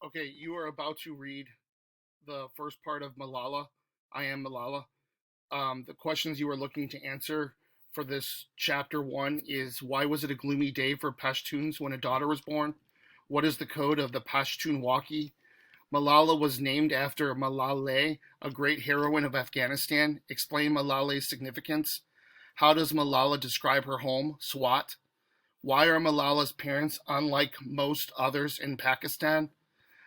Okay, you are about to read the first part of Malala. I am Malala. The questions you are looking to answer for this chapter one is: why was it a gloomy day for Pashtuns when a daughter was born? What is the code of the Pashtun Walkie? Malala was named after Malala, a great heroine of Afghanistan. Explain Malala's significance. How does Malala describe her home, Swat? Why are Malala's parents unlike most others in Pakistan?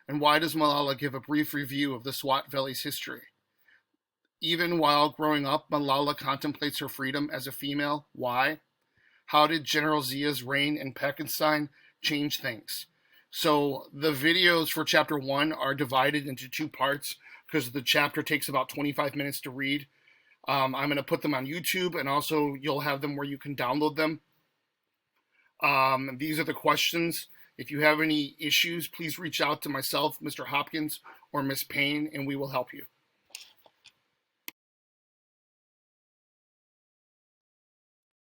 And why does Malala give a brief review of the Swat Valley's history? Even while growing up, Malala contemplates her freedom as a female. Why? How did General Zia's reign in Pakistan change things? So the videos for chapter one are divided into two parts because the chapter takes about 25 minutes to read. I'm going to put them on YouTube, and also you'll have them where you can download them. These are the questions. If you have any issues, please reach out to myself, Mr. Hopkins, or Miss Payne, and we will help you.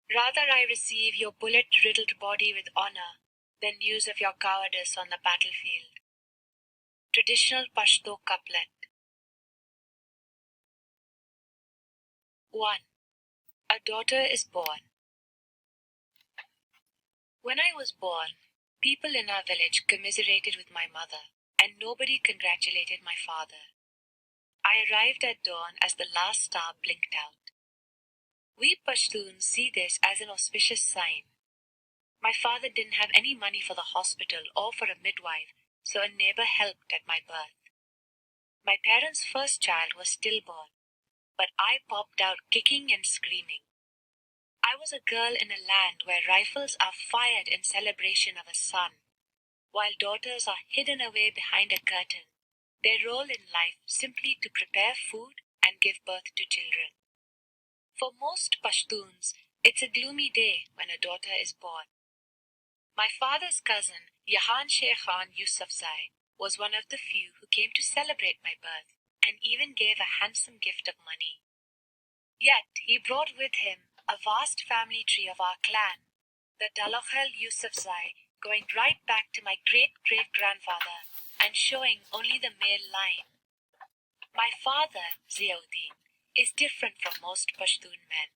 Rather I receive your bullet-riddled body with honor than news of your cowardice on the battlefield. Traditional Pashto couplet. 1. A daughter is born. When I was born, people in our village commiserated with my mother, and nobody congratulated my father. I arrived at dawn as the last star blinked out. We Pashtuns see this as an auspicious sign. My father didn't have any money for the hospital or for a midwife, so a neighbor helped at my birth. My parents' first child was stillborn, but I popped out kicking and screaming. I was a girl in a land where rifles are fired in celebration of a son, while daughters are hidden away behind a curtain, their role in life simply to prepare food and give birth to children. For most Pashtuns, it's a gloomy day when a daughter is born. My father's cousin, Jahan Sheikh Khan Yusufzai, was one of the few who came to celebrate my birth and even gave a handsome gift of money. Yet he brought with him a vast family tree of our clan, the Dalokhel Yusufzai, going right back to my great-great-grandfather and showing only the male line. My father, Ziauddin, is different from most Pashtun men.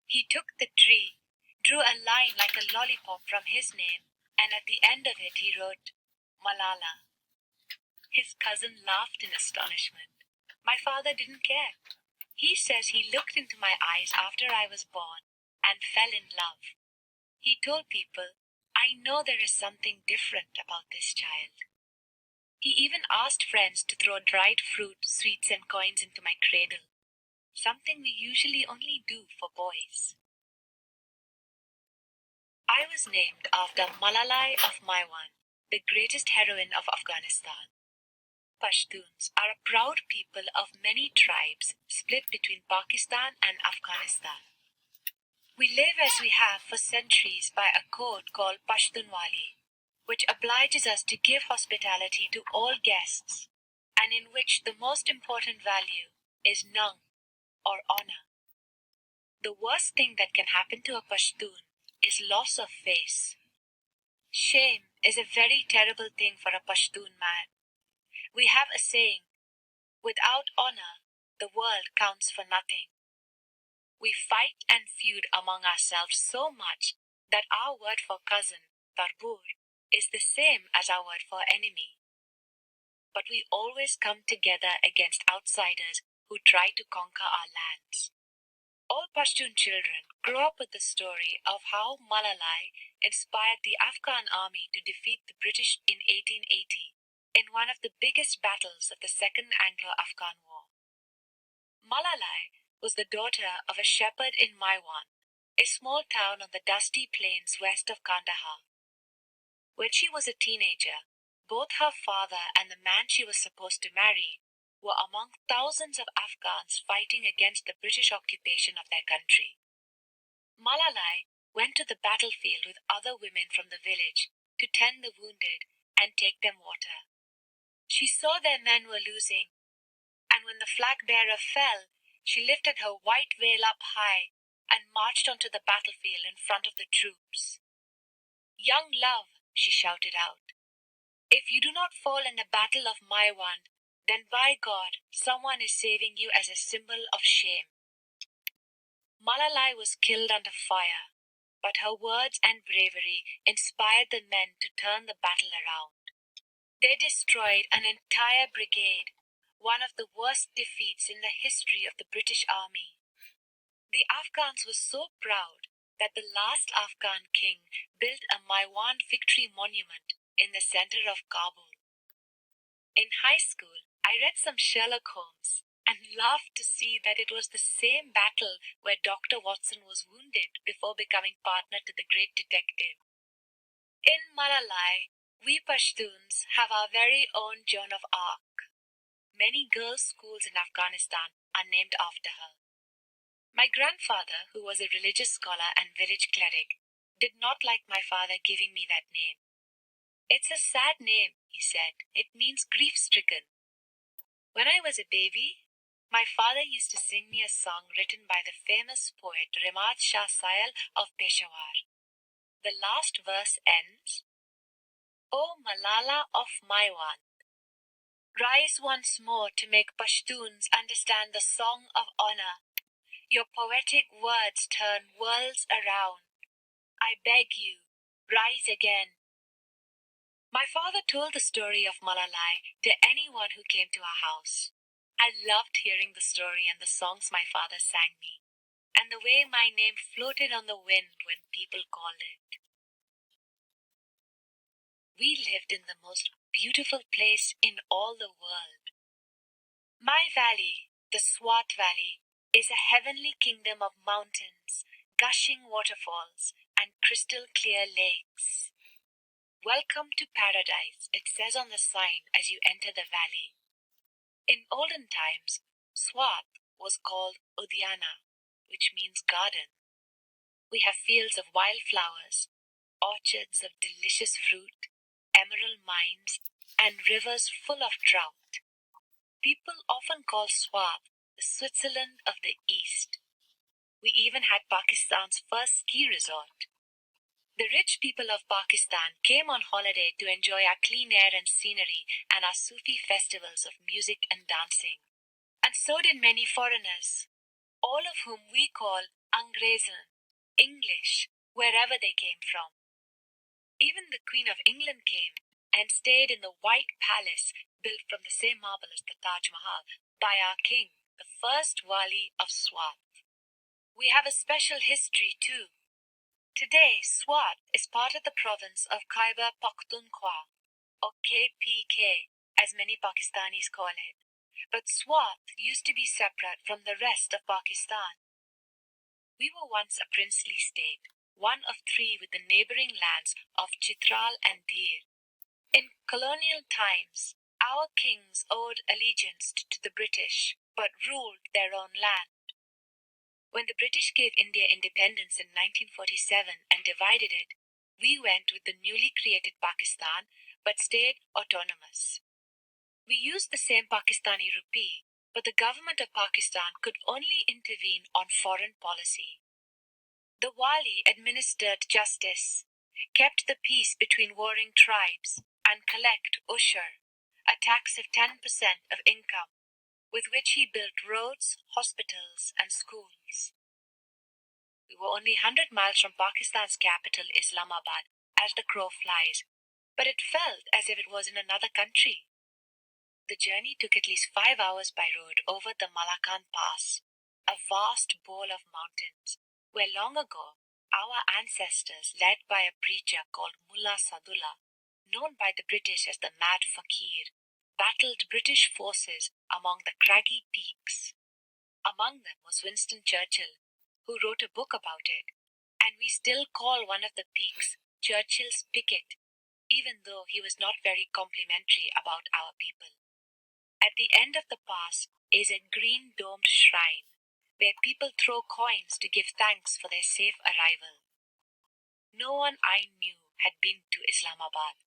He took the tree, drew a line like a lollipop from his name, and at the end of it he wrote, Malala. His cousin laughed in astonishment. My father didn't care. He says he looked into my eyes after I was born and fell in love. He told people, I know there is something different about this child. He even asked friends to throw dried fruit, sweets, and coins into my cradle, something we usually only do for boys. I was named after Malala of Maiwan, the greatest heroine of Afghanistan. Pashtuns are a proud people of many tribes split between Pakistan and Afghanistan. We live as we have for centuries by a code called Pashtunwali, which obliges us to give hospitality to all guests, and in which the most important value is nung, or honor. The worst thing that can happen to a Pashtun is loss of face. Shame is a very terrible thing for a Pashtun man. We have a saying, without honor, the world counts for nothing. We fight and feud among ourselves so much that our word for cousin, Tarbur, is the same as our word for enemy. But we always come together against outsiders who try to conquer our lands. All Pashtun children grow up with the story of how Malala inspired the Afghan army to defeat the British in 1880 in one of the biggest battles of the Second Anglo-Afghan War. Malala was the daughter of a shepherd in Maiwan, a small town on the dusty plains west of Kandahar. When she was a teenager, both her father and the man she was supposed to marry were among thousands of Afghans fighting against the British occupation of their country. Malala went to the battlefield with other women from the village to tend the wounded and take them water. She saw their men were losing, and when the flag bearer fell, she lifted her white veil up high and marched onto the battlefield in front of the troops. Young love, she shouted out, If you do not fall in the battle of my wand, then by God, someone is saving you as a symbol of shame. Malala was killed under fire, but her words and bravery inspired the men to turn the battle around. They destroyed an entire brigade, one of the worst defeats in the history of the British Army. The Afghans were so proud that the last Afghan king built a Maiwand victory monument in the center of Kabul. In high school, I read some Sherlock Holmes and laughed to see that it was the same battle where Dr. Watson was wounded before becoming partner to the great detective. In Malalai, we Pashtuns have our very own Joan of Arc. Many girls' schools in Afghanistan are named after her. My grandfather, who was a religious scholar and village cleric, did not like my father giving me that name. It's a sad name, he said. It means grief-stricken. When I was a baby, my father used to sing me a song written by the famous poet Remat Shah Sayal of Peshawar. The last verse ends, O Malala of Maiwand, rise once more to make Pashtuns understand the song of honor. Your poetic words turn worlds around. I beg you, rise again. My father told the story of Malalai to anyone who came to our house. I loved hearing the story and the songs my father sang me, and the way my name floated on the wind when people called it. We lived in the most beautiful place in all the world. My valley, the Swat Valley, is a heavenly kingdom of mountains, gushing waterfalls, and crystal clear lakes. Welcome to paradise, it says on the sign as you enter the valley. In olden times, Swat was called Udyana, which means garden. We have fields of wildflowers, orchards of delicious fruit, emerald mines, and rivers full of trout. People often call Swat the Switzerland of the East. We even had Pakistan's first ski resort. The rich people of Pakistan came on holiday to enjoy our clean air and scenery and our Sufi festivals of music and dancing. And so did many foreigners, all of whom we call Angresan, English, wherever they came from. Even the Queen of England came and stayed in the White Palace, built from the same marble as the Taj Mahal, by our king, the first Wali of Swat. We have a special history too. Today, Swat is part of the province of Khyber Pakhtunkhwa, or KPK, as many Pakistanis call it. But Swat used to be separate from the rest of Pakistan. We were once a princely state, one of three with the neighboring lands of Chitral and Dhir. In colonial times, our kings owed allegiance to the British, but ruled their own land. When the British gave India independence in 1947 and divided it, we went with the newly created Pakistan, but stayed autonomous. We used the same Pakistani rupee, but the government of Pakistan could only intervene on foreign policy. The Wali administered justice, kept the peace between warring tribes, and collect ushur, a tax of 10% of income, with which he built roads, hospitals, and schools. We were only 100 miles from Pakistan's capital, Islamabad, as the crow flies, but it felt as if it was in another country. The journey took at least 5 hours by road over the Malakan Pass, a vast bowl of mountains, where long ago our ancestors, led by a preacher called Mullah Sadullah, known by the British as the Mad Fakir, battled British forces among the craggy peaks. Among them was Winston Churchill, who wrote a book about it, and we still call one of the peaks Churchill's Picket, even though he was not very complimentary about our people. At the end of the pass is a green domed shrine, where people throw coins to give thanks for their safe arrival. No one I knew had been to Islamabad.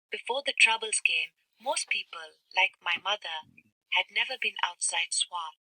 Before the troubles came, most people, like my mother, had never been outside Swat.